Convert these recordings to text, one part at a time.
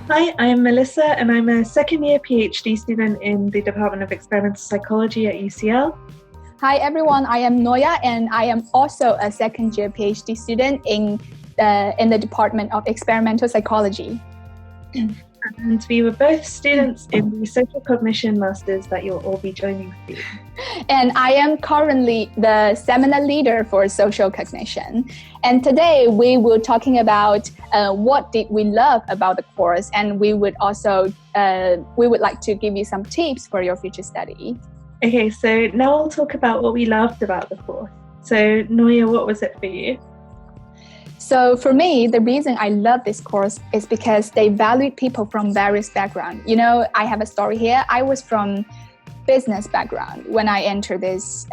Hi, I'm Melissa, and I'm a second year PhD student in the Department of Experimental Psychology at UCL. Hi everyone, I am Nuoya, and I am also a second year PhD student in the Department of Experimental Psychology. And we were both students in the Social Cognition Masters that you'll all be joining soon. And I am currently the seminar leader for Social Cognition. And today we will talking about what did we love about the course, and we would like to give you some tips for your future study. Okay, so now I'll talk about what we loved about the course. So Nuoya, what was it for you? So for me, the reason I love this course is because they valued people from various backgrounds. You know, I have a story here. I was from business background when I entered this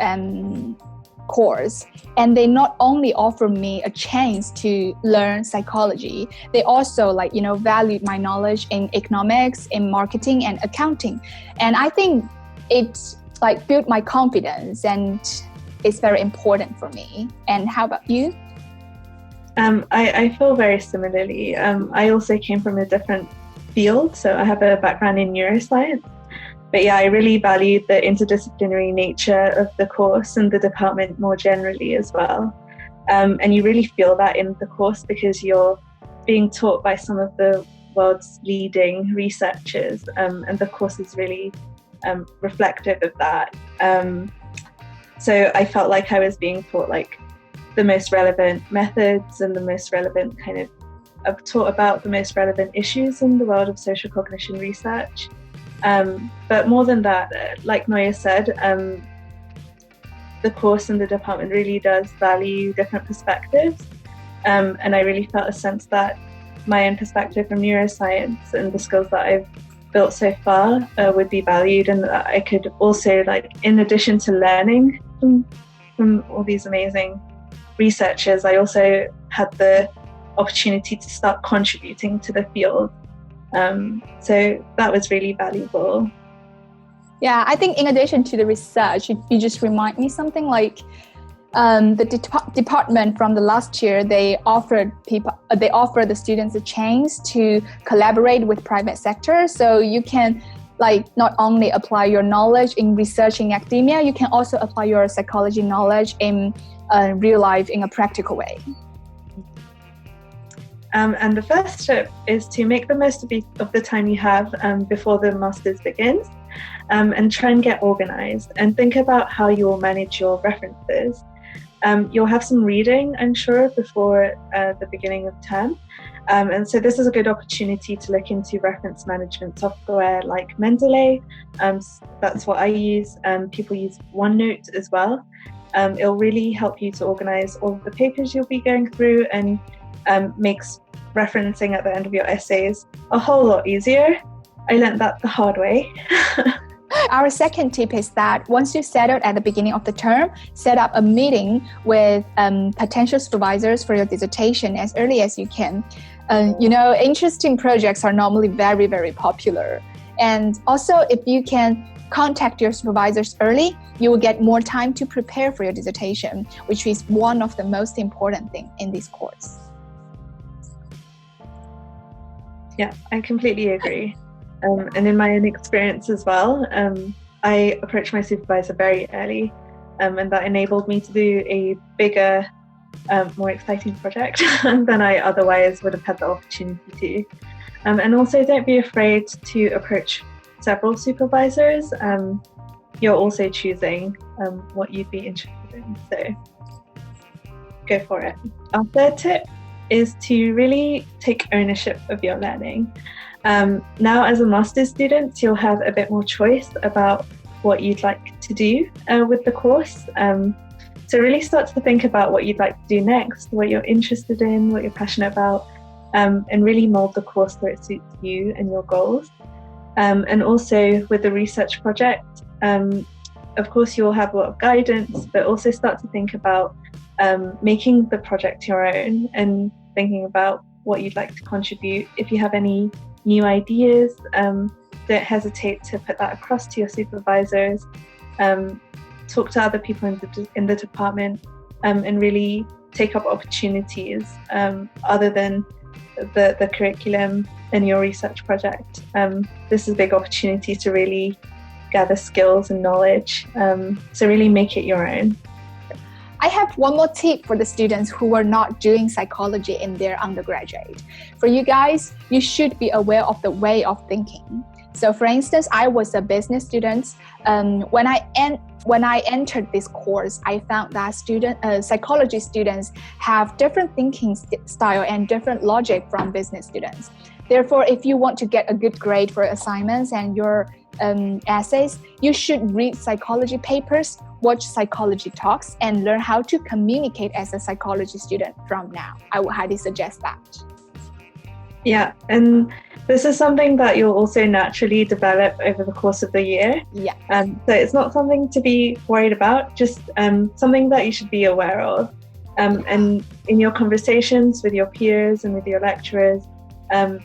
course, and they not only offered me a chance to learn psychology, they also valued my knowledge in economics, in marketing and accounting. And I think it built my confidence, and it's very important for me. And how about you? I feel very similarly. I also came from a different field, so I have a background in neuroscience. But yeah, I really valued the interdisciplinary nature of the course and the department more generally as well. And you really feel that in the course because you're being taught by some of the world's leading researchers, and the course is really reflective of that. So I felt like I was being taught the most relevant methods and the most relevant taught about the most relevant issues in the world of social cognition research. But more than that, like Nuoya said, the course and the department really does value different perspectives. And I really felt a sense that my own perspective from neuroscience and the skills that I've built so far would be valued, and that I could also, in addition to learning from all these amazing researchers, I also had the opportunity to start contributing to the field. So that was really valuable. Yeah, I think in addition to the research, you just remind me something the department from the last year, they offered the students a chance to collaborate with private sector. So you can not only apply your knowledge in research in academia, you can also apply your psychology knowledge in real life in a practical way. And the first step is to make the most of the time you have before the master's begins, and try and get organized and think about how you will manage your references. You'll have some reading, I'm sure, before the beginning of term. And so this is a good opportunity to look into reference management software like Mendeley. That's what I use. People use OneNote as well. It'll really help you to organize all of the papers you'll be going through, and makes referencing at the end of your essays a whole lot easier. I learned that the hard way. Our second tip is that once you settle at the beginning of the term, set up a meeting with potential supervisors for your dissertation as early as you can. Interesting projects are normally very, very popular. And also, if you can contact your supervisors early, you will get more time to prepare for your dissertation, which is one of the most important things in this course. Yeah, I completely agree. And in my own experience as well, I approached my supervisor very early, and that enabled me to do a bigger, more exciting project than I otherwise would have had the opportunity to. And also, don't be afraid to approach several supervisors. You're also choosing what you'd be interested in, so go for it. Our third tip is to really take ownership of your learning. Now, as a master's student, you'll have a bit more choice about what you'd like to do with the course. So really start to think about what you'd like to do next, what you're interested in, what you're passionate about, and really mold the course so it suits you and your goals. And also with the research project, of course, you'll have a lot of guidance, but also start to think about making the project your own and thinking about what you'd like to contribute. If you have any new ideas, don't hesitate to put that across to your supervisors. Talk to other people in the department, and really take up opportunities other than the curriculum in your research project. This is a big opportunity to really gather skills and knowledge. So really make it your own. I have one more tip for the students who are not doing psychology in their undergraduate. For you guys, you should be aware of the way of thinking. So for instance, I was a business student. When I entered this course, I found that psychology students have different thinking style and different logic from business students. Therefore, if you want to get a good grade for assignments and your essays, you should read psychology papers, watch psychology talks, and learn how to communicate as a psychology student from now. I would highly suggest that. Yeah, and this is something that you'll also naturally develop over the course of the year. Yeah. So it's not something to be worried about, just something that you should be aware of. And in your conversations with your peers and with your lecturers,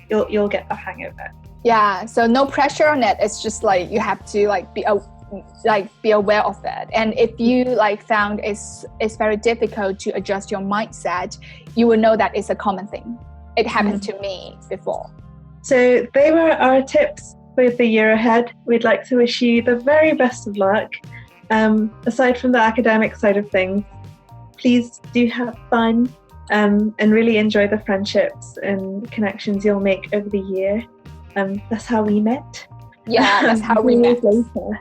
you'll get the hang of it. Yeah, so no pressure on it. It's just like you have to be aware of it. And if you found it's very difficult to adjust your mindset, you will know that it's a common thing. It happened to me before. So they were our tips for the year ahead. We'd like to wish you the very best of luck. Aside from the academic side of things, please do have fun and really enjoy the friendships and connections you'll make over the year. That's how we met. Yeah, that's how we met. Later.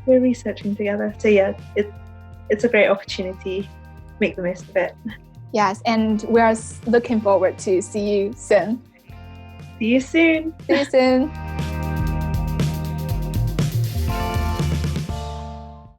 We're researching together. So yeah, it's a great opportunity. Make the most of it. Yes, and we are looking forward to see you soon. See you soon. See you soon.